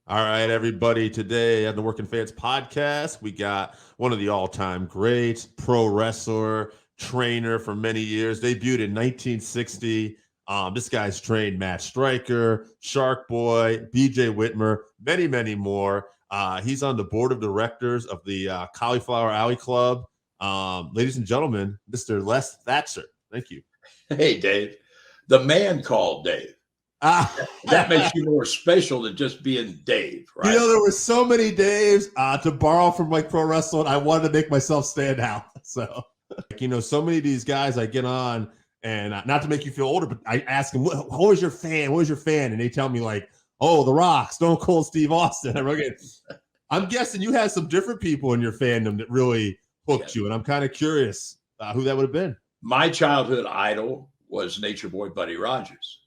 All right, everybody. Today on the Working Fans podcast, we got one of the all-time greats, pro wrestler, trainer for many years. Debuted in 1960. This guy's trained Matt Stryker, Shark Boy, BJ Whitmer, many, many more. He's on the board of directors of the Cauliflower Alley Club. Ladies and gentlemen, Mr. Les Thatcher. Thank you. Hey, Dave. The man called Dave. That makes you more special than just being Dave, right? You know, there were so many Daves to borrow from like pro wrestling. I wanted to make myself stand out. So, so many of these guys I get on, and not to make you feel older, but I ask them, "What was your fan? What was your fan?" And they tell me like, "Oh, The Rock, Stone Cold Steve Austin." I'm guessing you had some different people in your fandom that really hooked you, and I'm kind of curious who that would have been. My childhood idol was Nature Boy Buddy Rogers.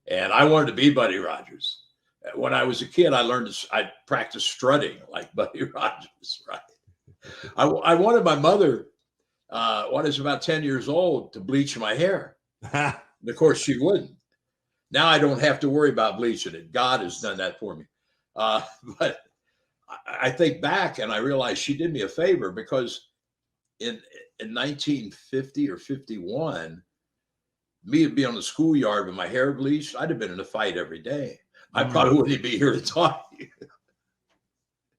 And I wanted to be Buddy Rogers. When I was a kid, I practiced strutting like Buddy Rogers, right? I wanted my mother, when I was about 10 years old, to bleach my hair. And of course, she wouldn't. Now I don't have to worry about bleaching it. God has done that for me. But I think back and I realized she did me a favor, because in 1950 or 51, me to be on the schoolyard with my hair bleached, I'd have been in a fight every day. I probably wouldn't be here to talk to you.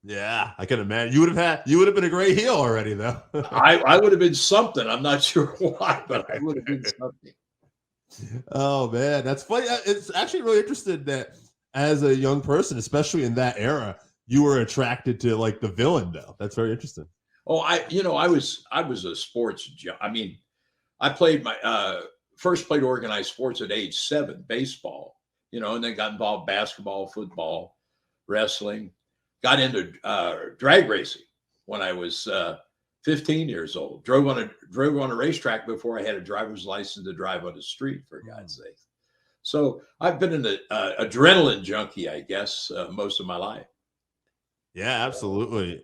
Yeah, I can imagine. You would have been a great heel already, though. I would have been something. I'm not sure why, but I would have been something. Oh man, that's funny. It's actually really interesting that as a young person, especially in that era, you were attracted to like the villain, though. That's very interesting. Oh, I was a sports. I mean, I played first played organized sports at age 7, baseball, and then got involved basketball, football, wrestling, got into drag racing when I was 15 years old, drove on a racetrack before I had a driver's license to drive on the street, for God's sake. So I've been an adrenaline junkie, I guess, most of my life. Yeah, absolutely.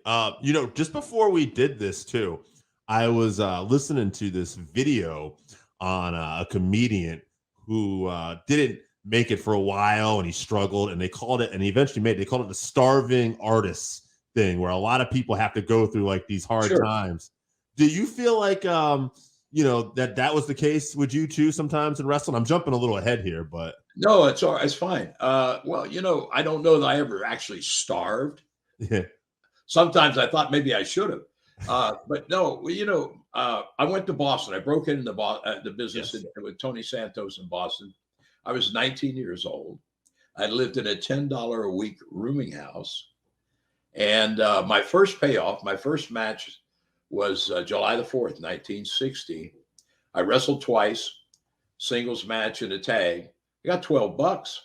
Just before we did this too, I was listening to this video on a comedian who didn't make it for a while, and he struggled, and they called it the starving artists thing, where a lot of people have to go through like these hard times. Do you feel like that was the case with you too sometimes in wrestling? I'm jumping a little ahead here, but no, it's all right. It's fine. Well, I don't know that I ever actually starved. Yeah. Sometimes I thought maybe I should have. But no, I went to Boston. I broke into the business with Tony Santos in Boston. I was 19 years old. I lived in a $10 a week rooming house. And my first payoff, my first match was July the 4th, 1960. I wrestled twice, singles match and a tag. I got $12.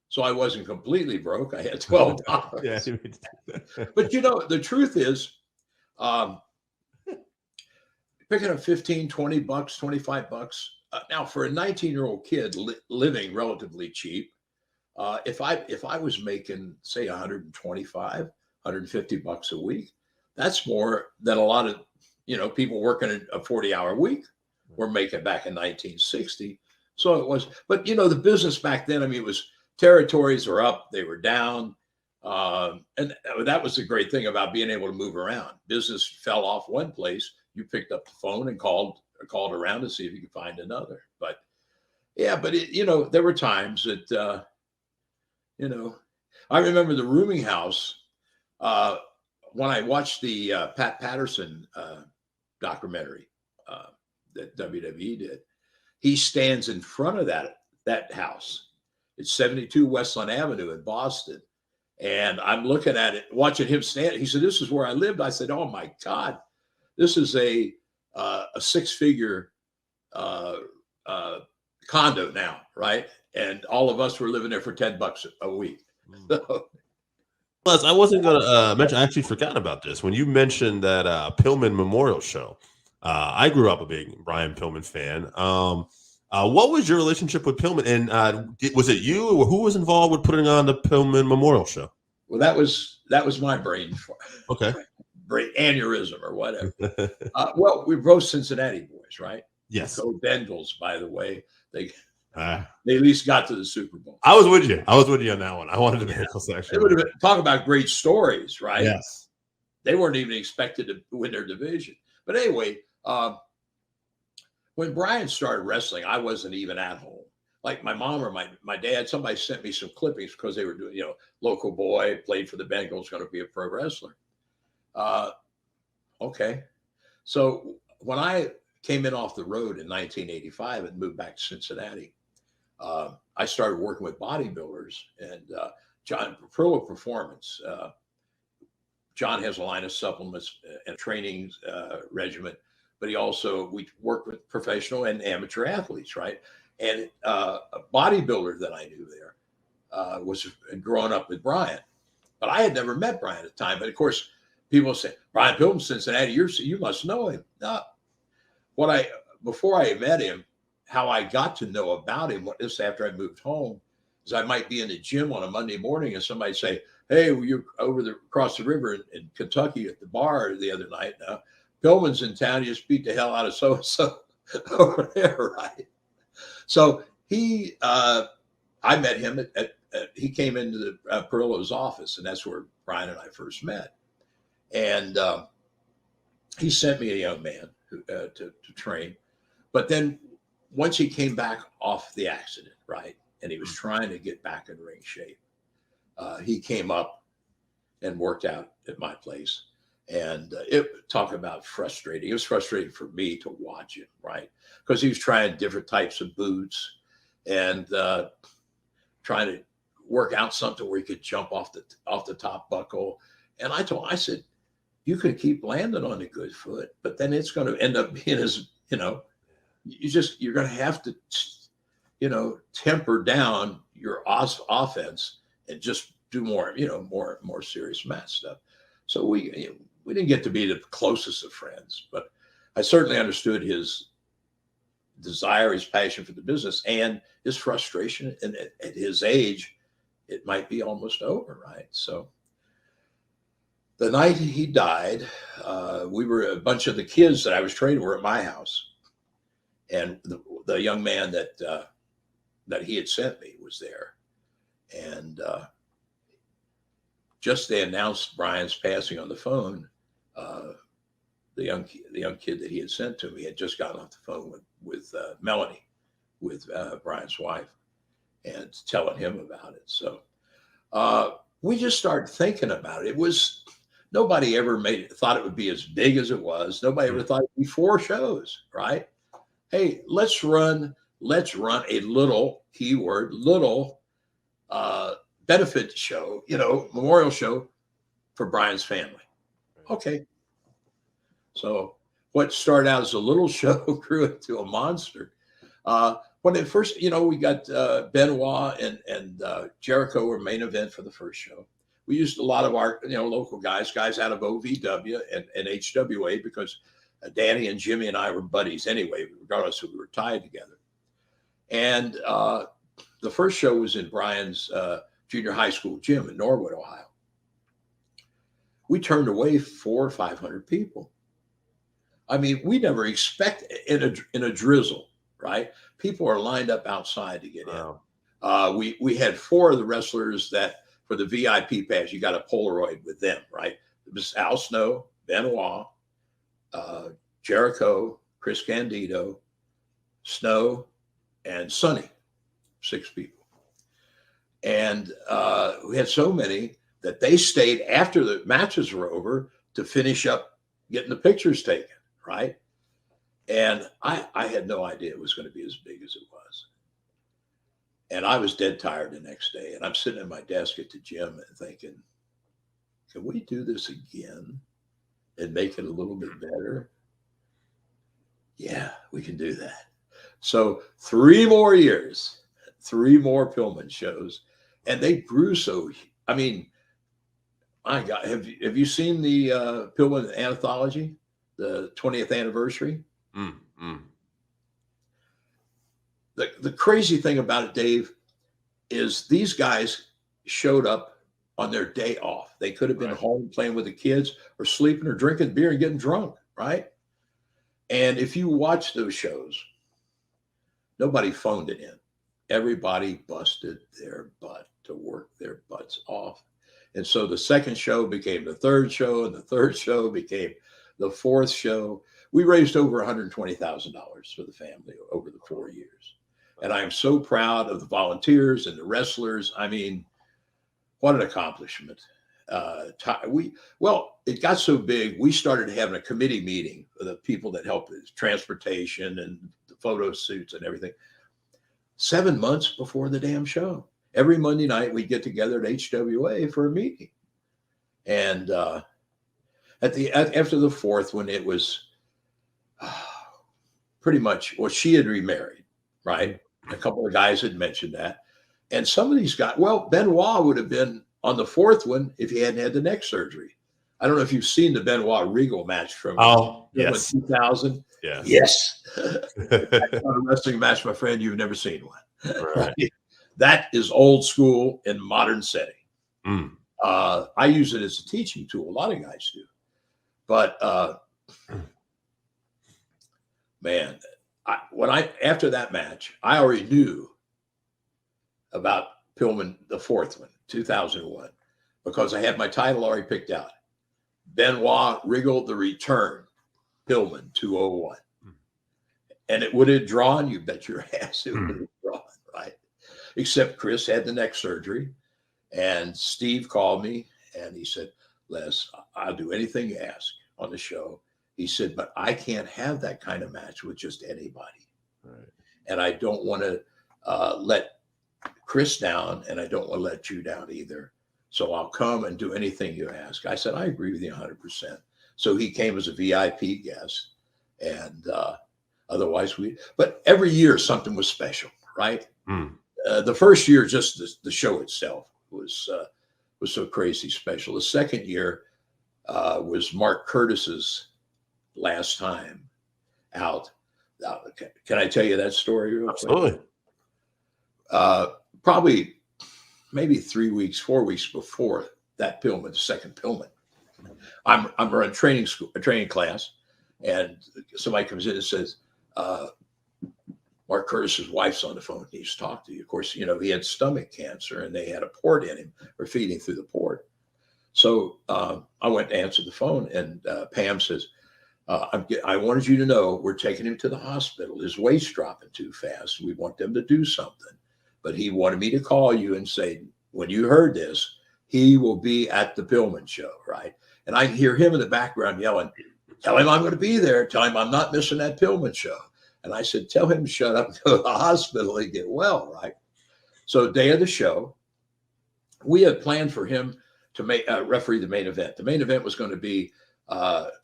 So I wasn't completely broke. I had $12. But the truth is, picking up $15, $20, $25. Now, for a 19-year-old kid living relatively cheap, if I was making, say, $125, $150 a week, that's more than a lot of people working a 40-hour week were making back in 1960. So it was, but the business back then, I mean, it was territories were up, they were down. And that was the great thing about being able to move around. Business fell off one place, you picked up the phone and called around to see if you could find another. But yeah, but there were times that, I remember the rooming house, when I watched the Pat Patterson documentary that WWE did, he stands in front of that house. It's 72 Westland Avenue in Boston. And I'm looking at it, watching him stand. He said, "This is where I lived." I said, "Oh my God, this is a 6-figure condo now, right?" And all of us were living there for $10 a week. Plus, I wasn't going to mention, I actually forgot about this. When you mentioned that Pillman Memorial Show, I grew up a big Brian Pillman fan. What was your relationship with Pillman? And was it you or who was involved with putting on the Pillman Memorial Show? Well, that was my brain aneurysm or whatever. Well, we're both Cincinnati boys, right? Yes. So Bengals, by the way, They at least got to the Super Bowl. I was with you. I was with you on that one. I wanted to make a section. They would have been, talk about great stories, right? Yes. They weren't even expected to win their division. But anyway, when Brian started wrestling, I wasn't even at home. Like my mom or my dad, somebody sent me some clippings because they were doing, local boy, played for the Bengals, going to be a pro wrestler. Okay. So when I came in off the road in 1985 and moved back to Cincinnati, I started working with bodybuilders and John Pro Performance. John has a line of supplements and training regimen, but we worked with professional and amateur athletes, right? And a bodybuilder that I knew there was growing up with Brian, but I had never met Brian at the time. But of course, people say, Brian Pillman, Cincinnati, you must know him. No. Before I met him, how I got to know about him, this after I moved home, is I might be in the gym on a Monday morning and somebody say, hey, you're across the river in Kentucky at the bar the other night. Now, Pillman's in town. You just beat the hell out of so-and-so over there, right? So I met him he came into the Perillo's office, and that's where Brian and I first met. And he sent me a young man to train. But then once he came back off the accident, right, and he was trying to get back in ring shape, he came up and worked out at my place. And talk about frustrating. It was frustrating for me to watch him, right? Because he was trying different types of boots and trying to work out something where he could jump off the top buckle. And I said, you can keep landing on a good foot, but then it's going to end up being you're going to have to, temper down your offense and just do more, more serious mat stuff. So we didn't get to be the closest of friends, but I certainly understood his desire, his passion for the business, and his frustration. And at his age, it might be almost over, right? So the night he died, a bunch of the kids that I was training were at my house, and the young man that he had sent me was there, and just they announced Brian's passing on the phone. The young kid that he had sent to me had just gotten off the phone with Melanie, with Brian's wife, and telling him about it. So we just started thinking about it. Nobody ever thought it would be as big as it was. Nobody ever thought it'd be 4 shows, right? Hey, let's run a little benefit show, memorial show for Brian's family. Okay. So what started out as a little show grew into a monster. When it first, we got Benoit and Jericho were main event for the first show. We used a lot of our, local guys out of OVW and HWA, because Danny and Jimmy and I were buddies anyway, regardless of we were tied together. And the first show was in Brian's junior high school gym in Norwood, Ohio. We turned away 400 or 500 people. I mean, we never expect in a drizzle, right? People are lined up outside to get in. We had 4 of the wrestlers that for the VIP pass, you got a Polaroid with them, right? It was Al Snow, Benoit, Jericho, Chris Candido, Snow, and Sonny, 6 people. And we had so many that they stayed after the matches were over to finish up getting the pictures taken, right? And I had no idea it was going to be as big as it was. And I was dead tired the next day. And I'm sitting at my desk at the gym and thinking, can we do this again and make it a little bit better? Yeah, we can do that. So 3 more years, 3 more Pillman shows. And they grew so, I mean, my God, have you seen the Pillman anthology, the 20th anniversary? The crazy thing about it, Dave, is these guys showed up on their day off. They could have been home playing with the kids or sleeping or drinking beer and getting drunk, right? And if you watch those shows, nobody phoned it in. everybody busted their butt to work their butts off. And so the second show became the third show, and the third show became the fourth show. We raised over $120,000 for the family over the 4 years. And I'm so proud of the volunteers and the wrestlers. I mean, what an accomplishment. It got so big, we started having a committee meeting for the people that helped with transportation and the photo shoots and everything. 7 months before the damn show. Every Monday night, we'd get together at HWA for a meeting. And after the fourth one, it was pretty much, well, she had remarried, right? A couple of guys had mentioned that. And some of these guys, well, Benoit would have been on the fourth one if he hadn't had the neck surgery. I don't know if you've seen the Benoit Regal match from 2000. Yes. Yes. That's not a wrestling match, my friend. You've never seen one. Right. That is old school in modern setting. Mm. I use it as a teaching tool. A lot of guys do. But man, after that match, I already knew about Pillman, the fourth one, 2001, because I had my title already picked out. Benoit Regal, the return, Pillman, 201. And it would have drawn, you bet your ass it would have drawn, right? Except Chris had the neck surgery. And Steve called me and he said, Les, I'll do anything you ask on the show. He said, but I can't have that kind of match with just anybody. Right. And I don't want to let Chris down, and I don't want to let you down either. So I'll come and do anything you ask. I said, I agree with you 100%. So he came as a VIP guest, and otherwise but every year something was special, right? Mm. The first year, just the show itself was so crazy special. The second year was Mark Curtis's last time out. Can I tell you that story real quick? Absolutely. Probably maybe 4 weeks before that Pillman, the second Pillman, I'm running a training class, and somebody comes in and says, Mark Curtis's wife's on the phone, needs to talk to you. Of course, he had stomach cancer and they had a port in him, or feeding through the port. So I went to answer the phone, and Pam says, I wanted you to know we're taking him to the hospital. His weight's dropping too fast. We want them to do something. But he wanted me to call you and say, when you heard this, he will be at the Pillman show, right? And I hear him in the background yelling, tell him I'm going to be there. Tell him I'm not missing that Pillman show. And I said, tell him to shut up and go to the hospital and get well, right? So day of the show, we had planned for him to referee the main event. The main event was going to be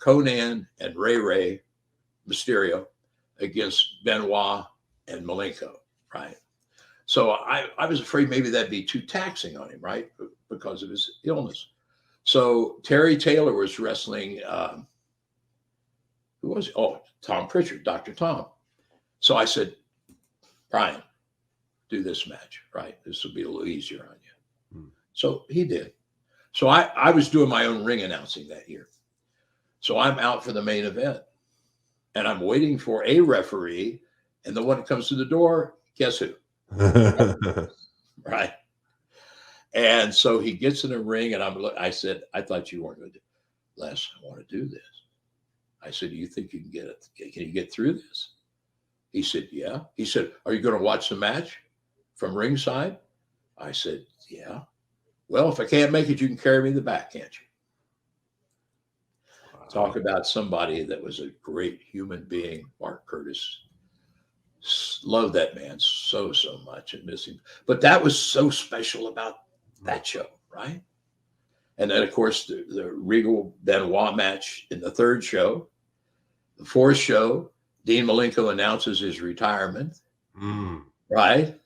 Conan and Ray Mysterio against Benoit and Malenko, right? So I was afraid maybe that'd be too taxing on him, right? Because of his illness. So Terry Taylor was wrestling, who was it? Oh, Tom Pritchard, Dr. Tom. So I said, Brian, do this match, right? This will be a little easier on you. Hmm. So he did. So I was doing my own ring announcing that year. So I'm out for the main event, and I'm waiting for a referee, and the one that comes to the door, guess who? Right. And so he gets in the ring, and I said, I thought you weren't going to do it. Les, I want to do this. I said, do you think you can get it? Can you get through this? He said, yeah. He said, are you going to watch the match from ringside? I said, yeah. Well, if I can't make it, you can carry me in the back, can't you? Wow. Talk about somebody that was a great human being, Mark Curtis. Love that man so much and miss him. But that was so special about that show, right? And then, of course, the Regal Benoit match in the third show. The fourth show, Dean Malenko announces his retirement, right?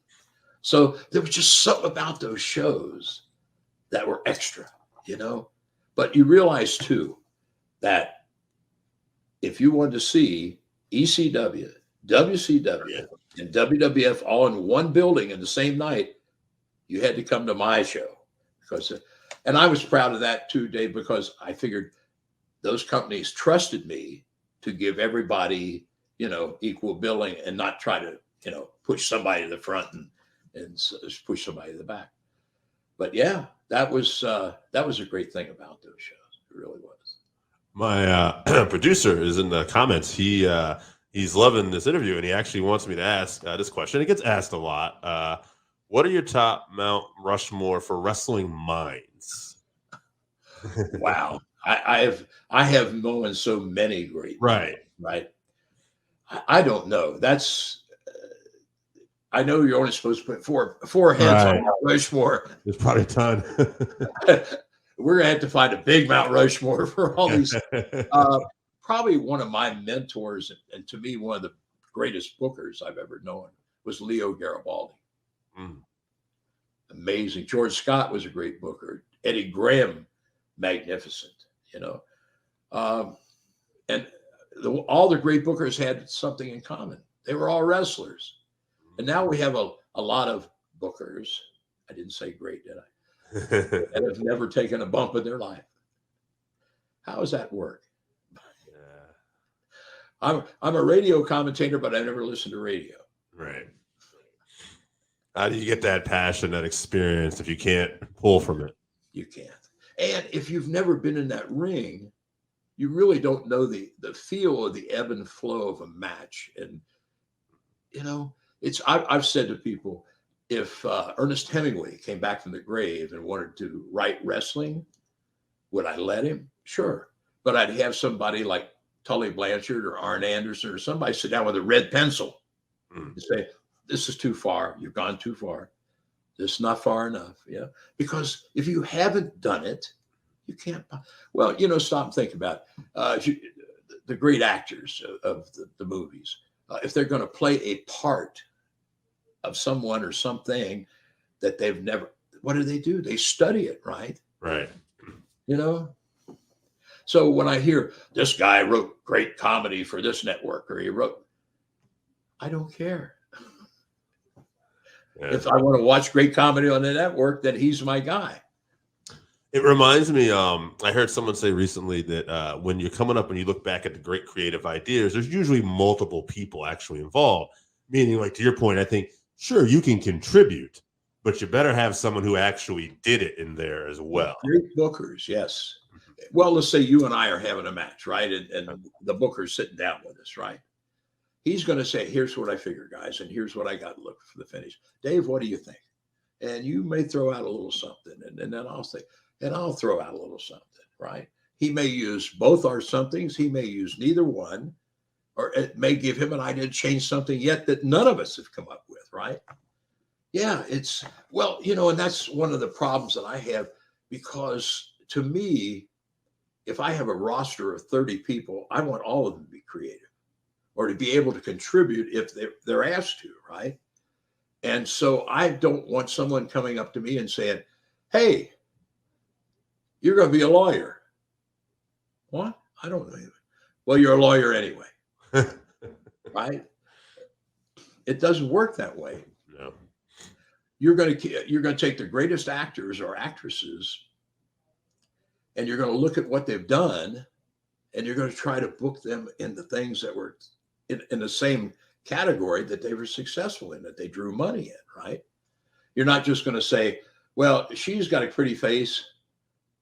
So there was just something about those shows that were extra, But you realize, too, that if you wanted to see ECW, WCW, and WWF all in one building in the same night, you had to come to my show. And I was proud of that, too, Dave, because I figured those companies trusted me to give everybody, equal billing and not try to, push somebody to the front and and push somebody in the back. But yeah, that was a great thing about those shows. It really was. My producer is in the comments. He's loving this interview, and he actually wants me to ask this question. It gets asked a lot. What are your top Mount Rushmore for wrestling minds? Wow, I have known so many great Right. right. I don't know. That's I know you're only supposed to put four heads on Mount Rushmore. There's probably a ton. We're gonna have to find a big Mount Rushmore for all these. Probably one of my mentors, and to me, one of the greatest bookers I've ever known was Leo Garibaldi. Mm. Amazing. George Scott was a great booker. Eddie Graham, magnificent. And all the great bookers had something in common. They were all wrestlers. And now we have a lot of bookers. I didn't say great, did I? And have never taken a bump in their life. How does that work? Yeah. I'm a radio commentator, but I never listen to radio. Right. How do you get that passion, that experience if you can't pull from it? You can't. And if you've never been in that ring, you really don't know the feel of the ebb and flow of a match. And, I've said to people, if Ernest Hemingway came back from the grave and wanted to write wrestling, would I let him? Sure. But I'd have somebody like Tully Blanchard or Arn Anderson or somebody sit down with a red pencil and say, this is too far. You've gone too far. This is not far enough. Yeah. Because if you haven't done it, you can't. Well, stop and think about the great actors of the movies. If they're going to play a part of someone or something that they've never, what do? They study it, right? Right. So when I hear this guy wrote great comedy for this network, or I don't care. Yeah. If I want to watch great comedy on the network, then he's my guy. It reminds me, I heard someone say recently that when you're coming up and you look back at the great creative ideas, there's usually multiple people actually involved. Meaning, like, to your point, I think, sure, you can contribute, but you better have someone who actually did it in there as well. Great bookers, yes. Well, let's say you and I are having a match, right? And the booker's sitting down with us, right? He's going to say, here's what I figure, guys, and here's what I got to look for the finish. Dave, what do you think? And you may throw out a little something, and then I'll say, and I'll throw out a little something, right? He may use both our somethings. He may use neither one, or it may give him an idea to change something yet that none of us have come up with, right? Yeah, and that's one of the problems that I have, because to me, if I have a roster of 30 people, I want all of them to be creative or to be able to contribute if they're asked to, right? And so I don't want someone coming up to me and saying, hey, you're going to be a lawyer. What? I don't know you. Well, you're a lawyer anyway. Right? It doesn't work that way. No. You're going to take the greatest actors or actresses, and you're going to look at what they've done, and you're going to try to book them in the things that were in the same category that they were successful in, that they drew money in, right? You're not just going to say, well, she's got a pretty face,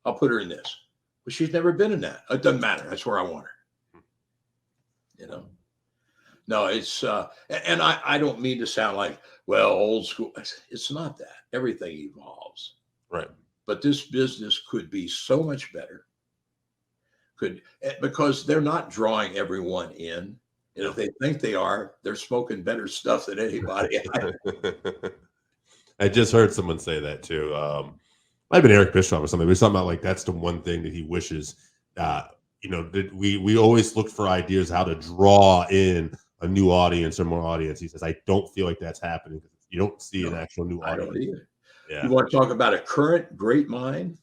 I'll put her in this. But she's never been in that. It doesn't matter. That's where I want her. No, it's, and I don't mean to sound like, well, old school. It's not that. Everything evolves. Right. But this business could be so much better. Because they're not drawing everyone in. And if they think they are, they're smoking better stuff than anybody. I just heard someone say that too. Might have been Eric Bischoff or something. But something about like that's the one thing that he wishes. That we always look for ideas how to draw in a new audience or more audience. He says, I don't feel like that's happening. You don't see an actual new audience. I don't either. Yeah. You want to talk about a current great mind,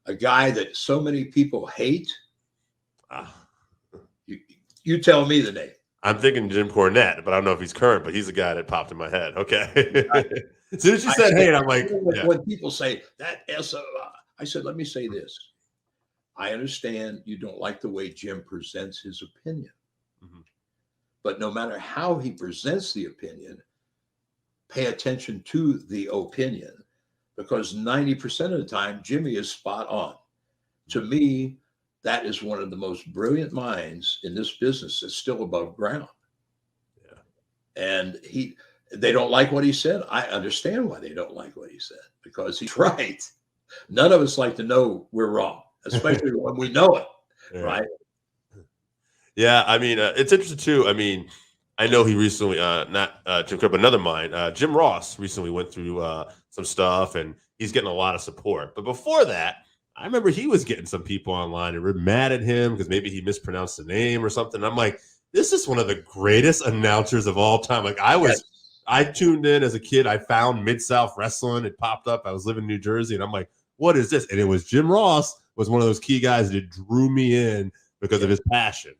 a guy that so many people hate? You tell me the name. I'm thinking Jim Cornette, but I don't know if he's current, but he's the guy that popped in my head. Okay. As soon as you said, hey, I'm like, when people say that SOI, I said, let me say this. I understand you don't like the way Jim presents his opinion. Mm-hmm. But no matter how he presents the opinion, pay attention to the opinion, because 90% of the time, Jimmy is spot on. To me, that is one of the most brilliant minds in this business that's still above ground. Yeah. And they don't like what he said. I understand why they don't like what he said, because he's right. None of us like to know we're wrong, especially when we know it, right? Yeah, I mean, it's interesting too. I mean, I know he recently, not Jim Cook, but another mind, Jim Ross recently went through some stuff, and he's getting a lot of support. But before that, I remember he was getting some people online and were mad at him because maybe he mispronounced the name or something. I'm like, this is one of the greatest announcers of all time. Like I tuned in as a kid. I found Mid-South Wrestling. It popped up. I was living in New Jersey, and I'm like, what is this? And it was Jim Ross was one of those key guys that drew me in because of his passion.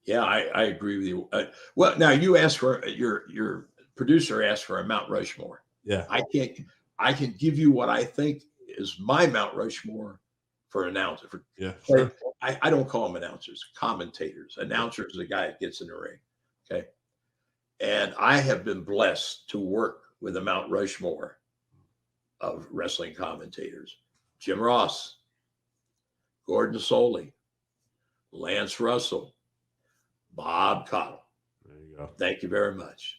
Yeah, I agree with you. Well, now you asked for your producer asked for a Mount Rushmore. Yeah, I can give you what I think is my Mount Rushmore for announcer. Sure. I don't call them announcers, commentators. Announcer is the guy that gets in the ring. Okay, and I have been blessed to work with a Mount Rushmore of wrestling commentators: Jim Ross, Gordon Soley, Lance Russell, Bob Cottle. There you go. Thank you very much.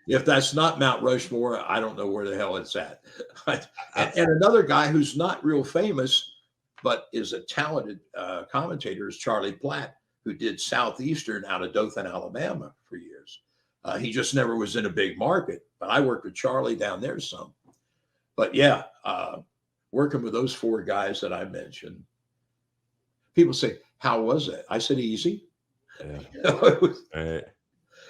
If that's not Mount Rushmore, I don't know where the hell it's at. and another guy who's not real famous, but is a talented commentator, is Charlie Platt, who did Southeastern out of Dothan, Alabama for years. He just never was in a big market, but I worked with Charlie down there some. But yeah, working with those four guys that I mentioned, people say, how was it? I said, easy. Yeah. Right.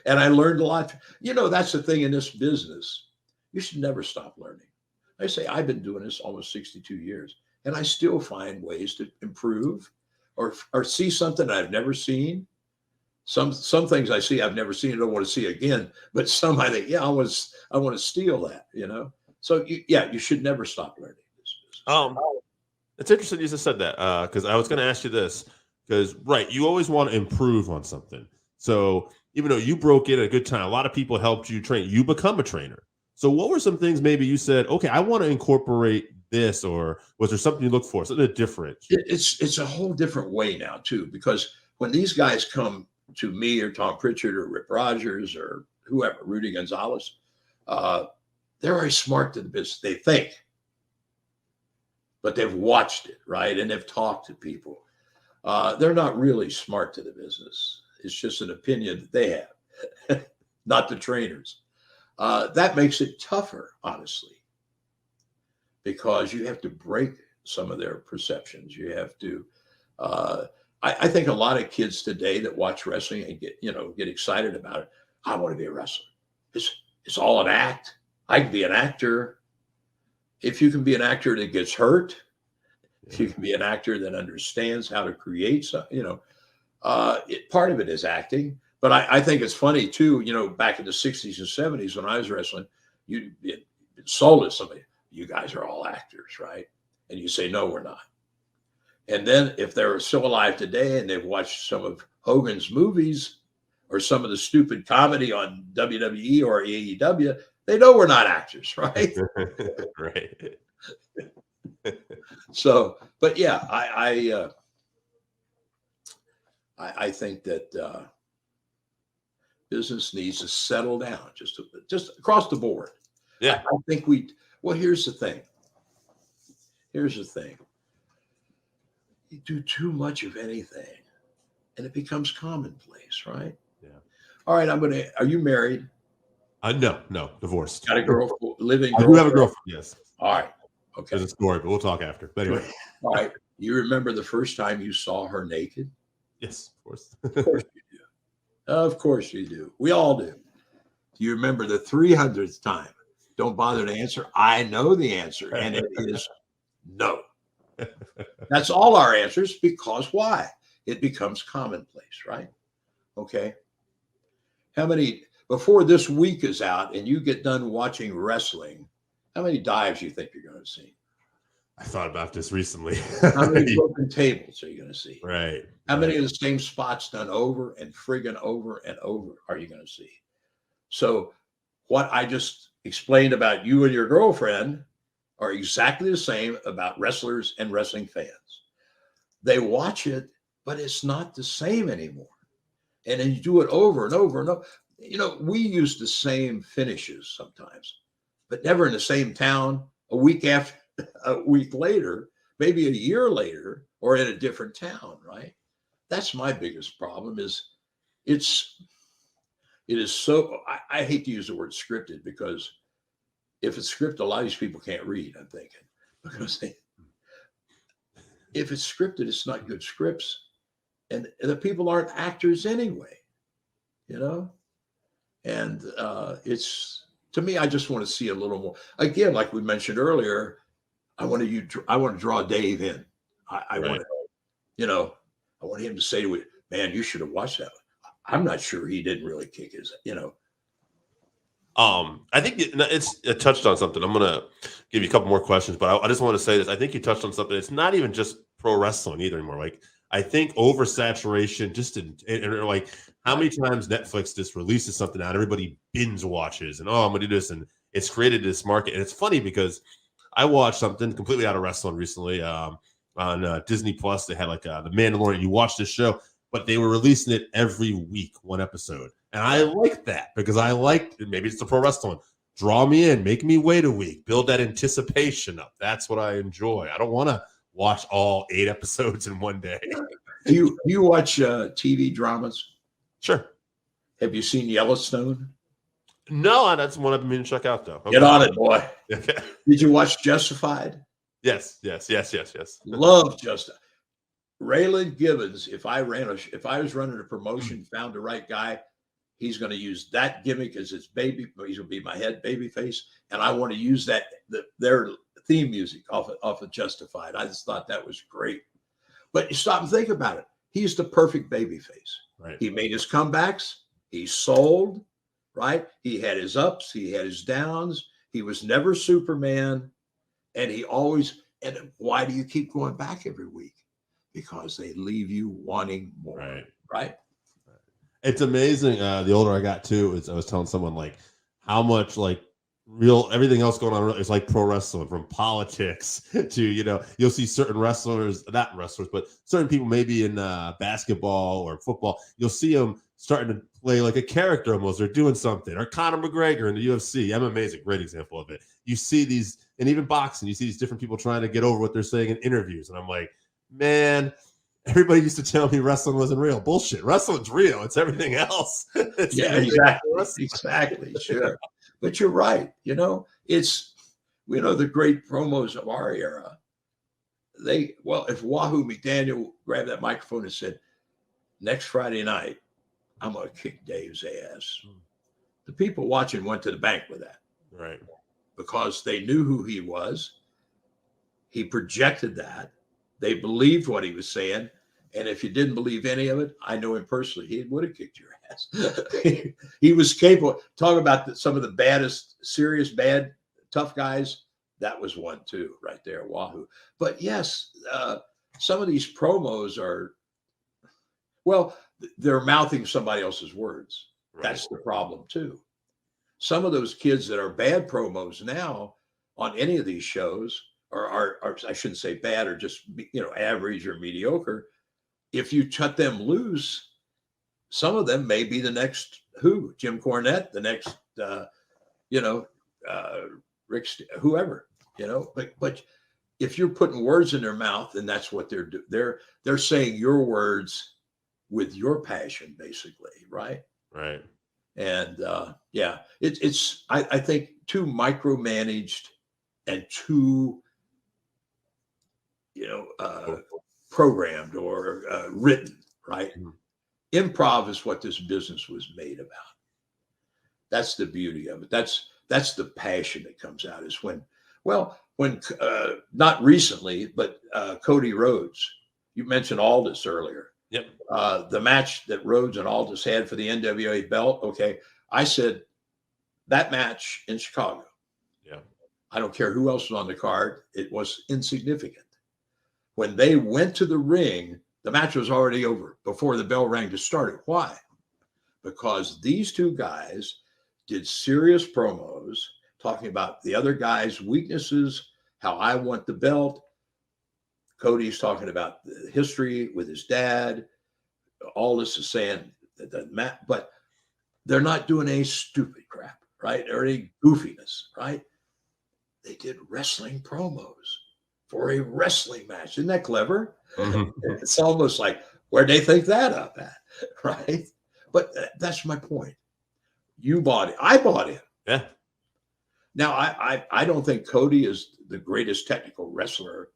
And I learned a lot. That's the thing in this business. You should never stop learning. I say, I've been doing this almost 62 years, and I still find ways to improve or see something I've never seen. Some things I see I've never seen, I don't want to see again, but some I think, I want to steal that, So you should never stop learning this business. It's interesting you just said that, because I was going to ask you this. Because, right, you always want to improve on something. So even though you broke in at a good time, a lot of people helped you train. You become a trainer. So what were some things maybe you said, okay, I want to incorporate this, or was there something you looked for, something different? It's a whole different way now, too, because when these guys come to me or Tom Pritchard or Rip Rogers or whoever, Rudy Gonzalez, they're very smart to the business. They think, but they've watched it, right? And they've talked to people. They're not really smart to the business. It's just an opinion that they have, not the trainers. That makes it tougher, honestly, because you have to break some of their perceptions. You have to. I think a lot of kids today that watch wrestling and get excited about it. I want to be a wrestler. It's all an act. I can be an actor. If you can be an actor that gets hurt. If you can be an actor that understands how to create something, part of it is acting. But I think it's funny too, back in the 60s and 70s when I was wrestling, you'd be sold as somebody, you guys are all actors, right? And you say, no, we're not. And then if they're still alive today and they've watched some of Hogan's movies or some of the stupid comedy on WWE or AEW, they know we're not actors, right? Right. So, but yeah, I think that business needs to settle down just across the board. Yeah, I think here's the thing. You do too much of anything, and it becomes commonplace, right? Yeah. All right, are you married? No, divorced. Got a girlfriend, living? I do have a girlfriend. Yes. All right. Okay. There's a story, but we'll talk after. But anyway. All right. You remember the first time you saw her naked? Yes, of course. Of course you do. Of course you do. We all do. Do you remember the 300th time? Don't bother to answer. I know the answer, and it is no. That's all our answers, because why? It becomes commonplace, right? Okay. How many, before this week is out and you get done watching wrestling, how many dives do you think you're going to see? I thought about this recently. How many broken tables are you going to see? Right. How many of the same spots done over and friggin' over and over are you going to see? So what I just explained about you and your girlfriend are exactly the same about wrestlers and wrestling fans. They watch it, but it's not the same anymore. And then you do it over and over and over. You know, we use the same finishes sometimes, but never in the same town a week later, maybe a year later, or in a different town, right? That's my biggest problem is it is so, I hate to use the word scripted, because if it's scripted, a lot of these people can't read, I'm thinking, because if it's scripted, it's not good scripts. And the people aren't actors anyway, you know? And it's, to me, I just want to see a little more. Again, like we mentioned earlier, I want to draw Dave in. I want to, you know, I want him to say to it, man, you should have watched that. I'm not sure he didn't really kick his, you know. I think it touched on something. I'm gonna give you a couple more questions, but I just want to say this. I think you touched on something. It's not even just pro wrestling either anymore. Like, I think oversaturation, just in like how many times Netflix just releases something out, everybody binge watches, and I'm gonna do this, and it's created this market. And it's funny because I watched something completely out of wrestling recently on Disney Plus. They had like The Mandalorian. You watch this show, but they were releasing it every week, one episode. And I like that because I like, maybe it's the pro wrestling. Draw me in, make me wait a week, build that anticipation up. That's what I enjoy. I don't want to watch all 8 episodes in one day. Do you watch TV dramas? Sure. Have you seen Yellowstone? No, that's one I've been meaning to check out, though. Okay. Get on it, boy. Okay. Did you watch Justified? Yes. Love Justified. Raylan Givens, if I was running a promotion, found the right guy, he's going to use that gimmick as his baby. He's going to be my head baby face. And I want to use that, their theme music off of Justified. I just thought that was great. But you stop and think about it. He's the perfect baby face. Right. He made his comebacks. He sold, right? He had his ups. He had his downs. He was never Superman. And and why do you keep going back every week? Because they leave you wanting more, right? It's amazing. The older I got too, I was telling someone like how much like real everything else going on. It's like pro wrestling, from politics to, you'll see certain wrestlers, not wrestlers, but certain people maybe in basketball or football. You'll see them starting to play like a character almost. They're doing something. Or Conor McGregor in the UFC. MMA is a great example of it. You see these, and even boxing, you see these different people trying to get over what they're saying in interviews. And I'm like, man, everybody used to tell me wrestling wasn't real. Bullshit. Wrestling's real. It's everything else. Exactly. Sure. But you're right. It's, the great promos of our era. If Wahoo McDaniel grabbed that microphone and said, next Friday night, I'm going to kick Dave's ass. The people watching went to the bank with that. Right. Because they knew who he was. He projected that. They believed what he was saying. And if you didn't believe any of it, I know him personally, he would have kicked your ass. He was capable. Talk about some of the baddest, serious, bad, tough guys. That was one too, right there, Wahoo. But yes, some of these promos are, they're mouthing somebody else's words. Right. That's the problem too. Some of those kids that are bad promos now on any of these shows are I shouldn't say bad, or just, average or mediocre. If you cut them loose, some of them may be the next Jim Cornette, the next, Rick, whoever, but if you're putting words in their mouth, and that's what they're doing, they're saying your words with your passion, basically. Right. Right. And it's I think too micromanaged and too, programmed or written, right? Mm-hmm. Improv is what this business was made about. That's the beauty of it. That's the passion that comes out, is when not recently, but Cody Rhodes, you mentioned Aldis earlier. Yep. The match that Rhodes and Aldis had for the NWA belt. Okay. I said that match in Chicago. Yeah. I don't care who else was on the card. It was insignificant. When they went to the ring, the match was already over before the bell rang to start it. Why? Because these two guys did serious promos talking about the other guy's weaknesses, how I want the belt. Cody's talking about the history with his dad. All this is saying that, but they're not doing any stupid crap, right? Or any goofiness, right? They did wrestling promos for a wrestling match. Isn't that clever? Mhm. It's almost like, where'd they think that up at, right? But that's my point. You bought it. I bought it. Yeah. Now, I don't think Cody is the greatest technical wrestler.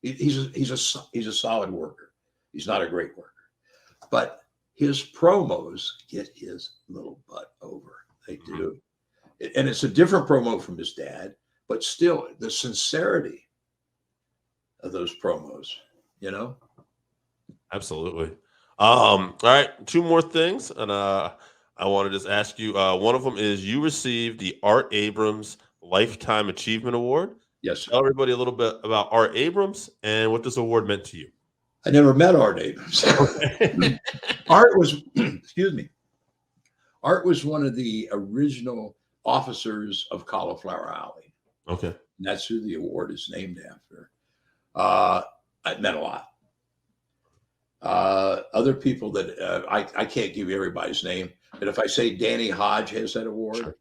He's a solid worker. He's not a great worker, but his promos get his little butt over. They do, and it's a different promo from his dad, but still the sincerity of those promos. You know. Absolutely. All right, two more things, and I want to just ask you. One of them is you received the Art Abrams Lifetime Achievement Award. Yes, sir. Tell everybody a little bit about Art Abrams and what this award meant to you. I never met Art Abrams. Art was, excuse me. Art was one of the original officers of Cauliflower Alley. Okay. And that's who the award is named after. It meant a lot. Other people that I can't give you everybody's name, but if I say Danny Hodge has that award, Sure.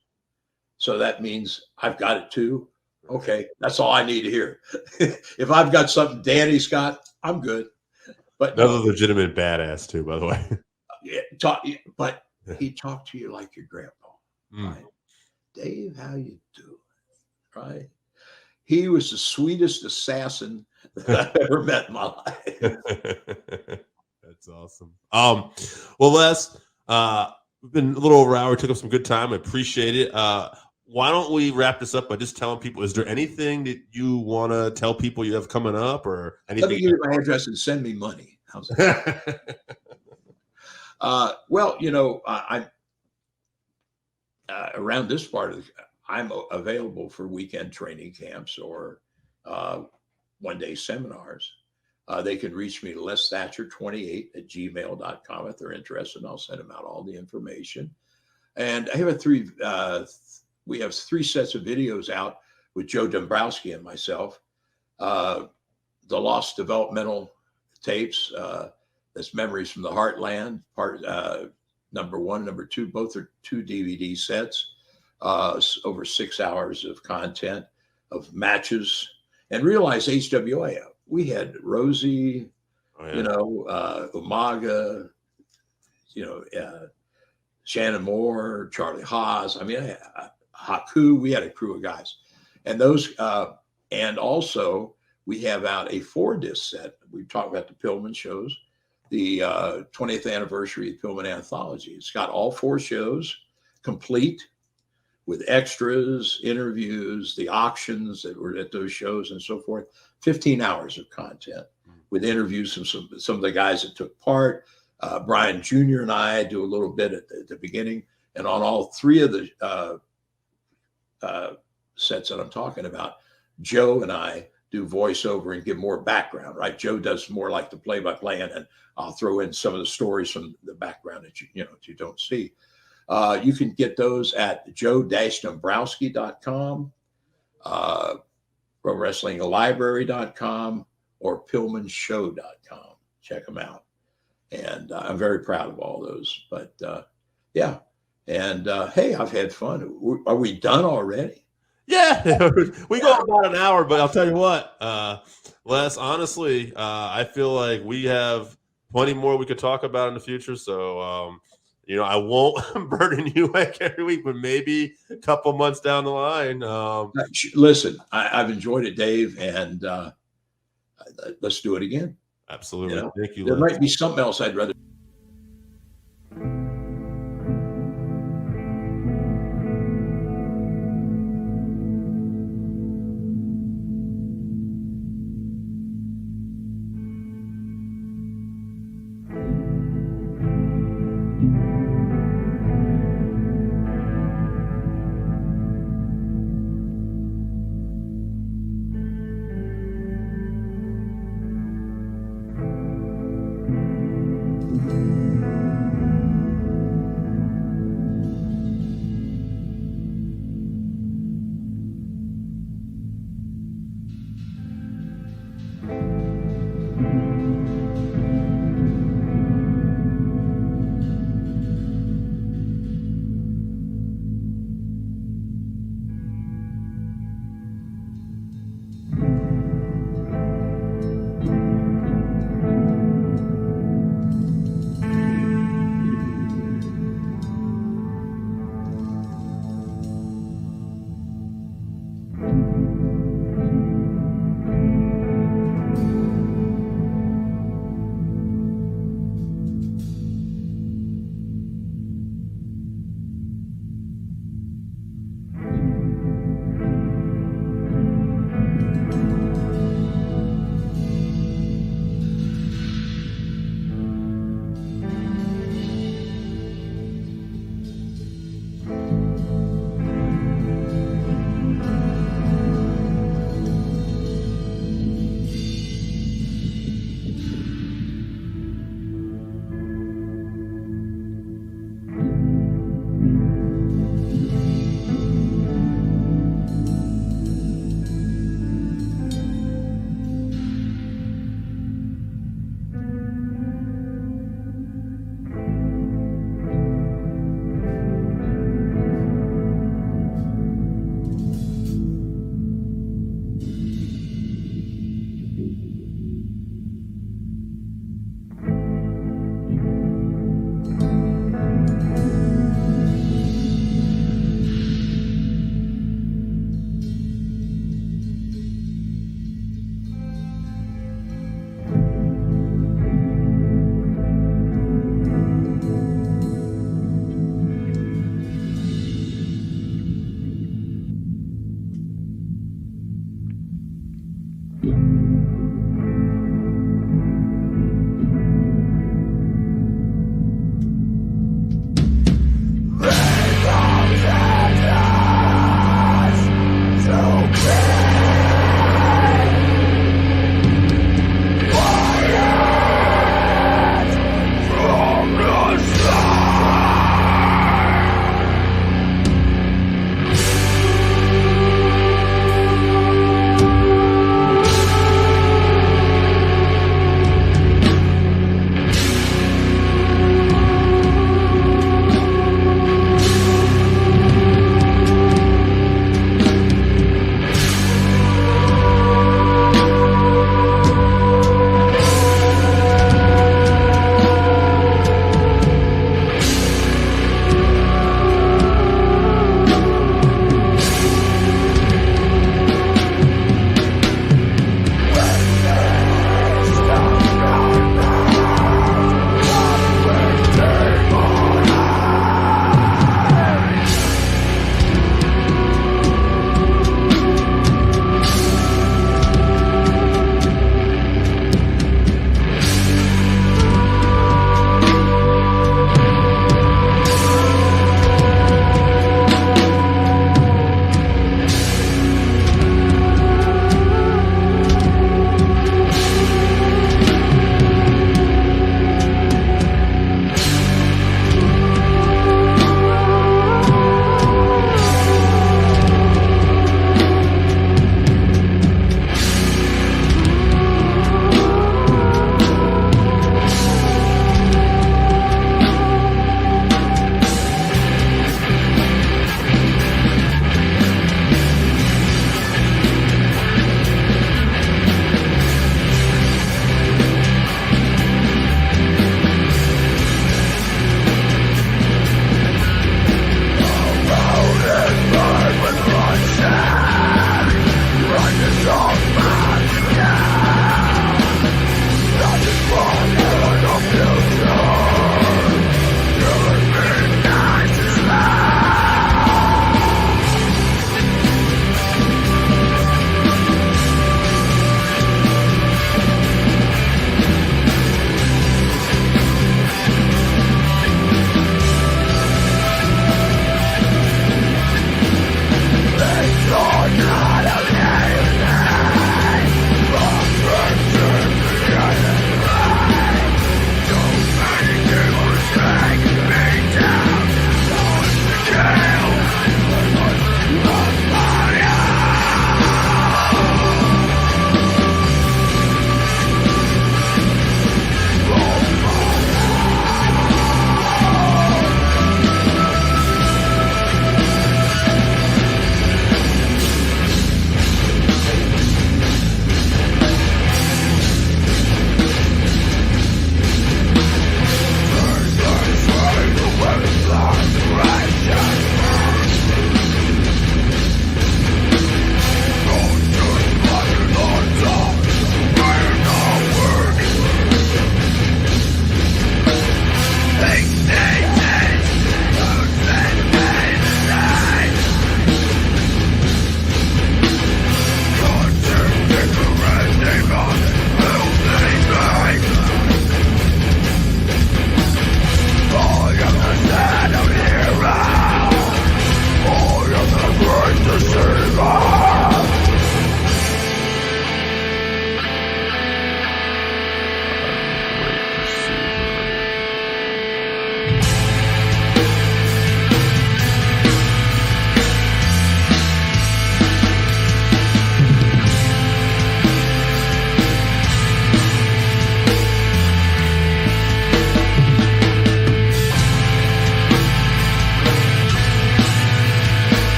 So that means I've got it too. Okay, that's all I need to hear. If I've got something Danny's got, I'm good. But That was a legitimate badass too, by the way. yeah, but he talked to you like your grandpa, Mm. right? Dave, how you doing? Right? He was the sweetest assassin that I've ever met in my life. That's awesome. Well, Les, we've been a little over an hour. We took up some good time. I appreciate it. Why don't we wrap this up by just telling people, is there anything that you want to tell people you have coming up or anything? Let me give you my address and send me money. How's that? Well, you know, I'm around this part of I'm available for weekend training camps or one-day seminars. They can reach me at lesthatcher28@gmail.com if they're interested, and I'll send them out all the information. And I have we have 3 sets of videos out with Joe Dombrowski and myself. The Lost Developmental Tapes, that's Memories from the Heartland, part number 1, number 2, both are 2 DVD sets, over 6 hours of content of matches. And realize HWA, we had Rosie, you know, Umaga, you know, Shannon Moore, Charlie Haas. I mean, Haku, we had a crew of guys. And those, and also we have out a 4-disc set. We've talked about the Pillman shows, the 20th anniversary of Pillman Anthology. It's got all 4 shows complete with extras, interviews, the auctions that were at those shows and so forth. 15 hours of content with interviews from some of the guys that took part. Brian Jr. and I do a little bit at the beginning. And on all 3 of the sets that I'm talking about, Joe and I do voiceover and give more background, right? Joe does more like the play-by-play, and I'll throw in some of the stories from the background that you don't see. You can get those at joe-dombrowski.com, ProWrestlingLibrary.com, or PillmanShow.com. Check them out. And I'm very proud of all those. But yeah. And hey, I've had fun. Are we done already? Yeah, we go about an hour, but I'll tell you what, Les, honestly, I feel like we have plenty more we could talk about in the future. So, you know, I won't burden you like every week, but maybe a couple months down the line. Listen, I've enjoyed it, Dave, and let's do it again. Absolutely. You know? Thank you, There Les. might be something else I'd rather.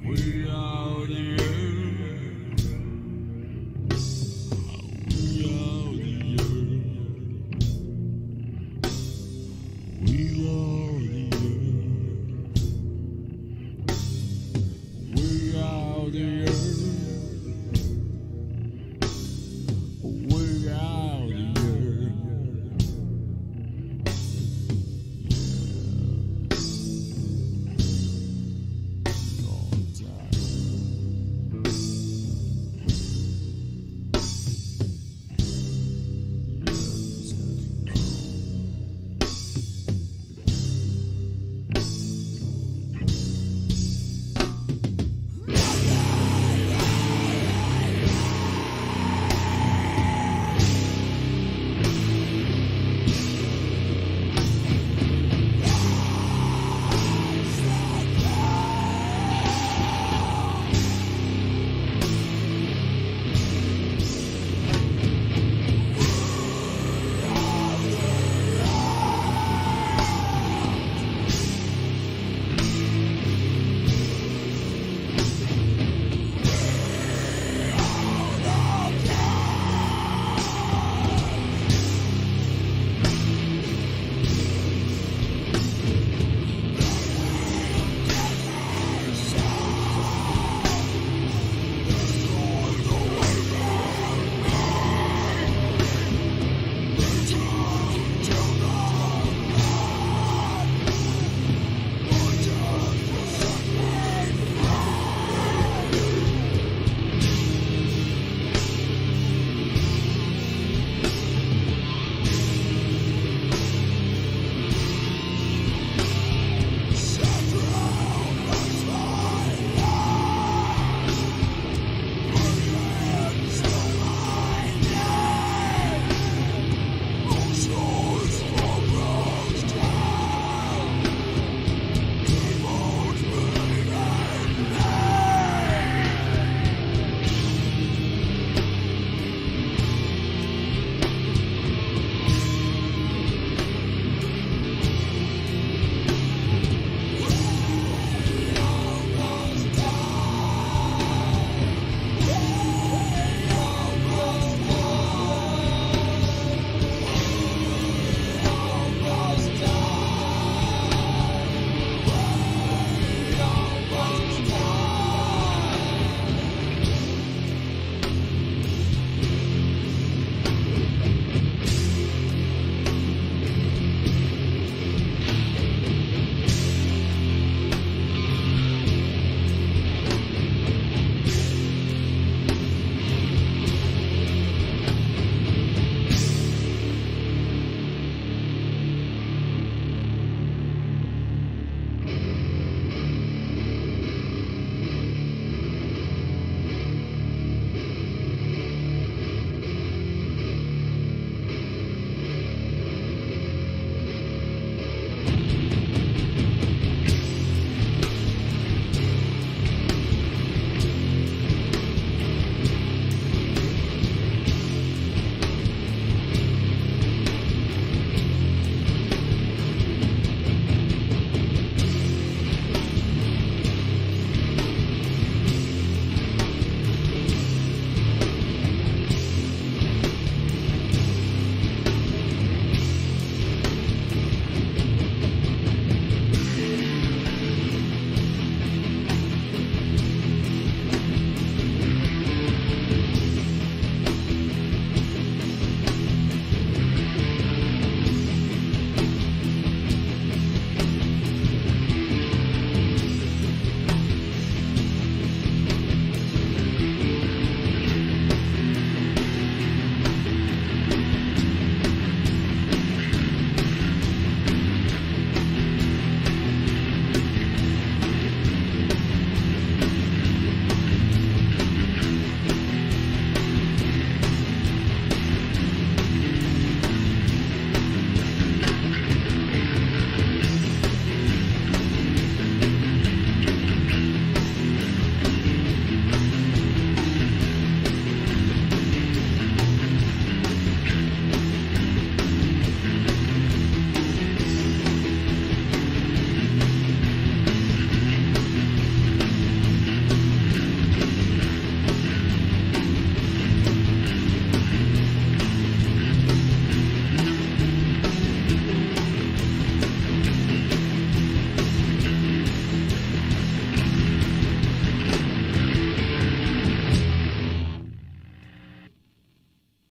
We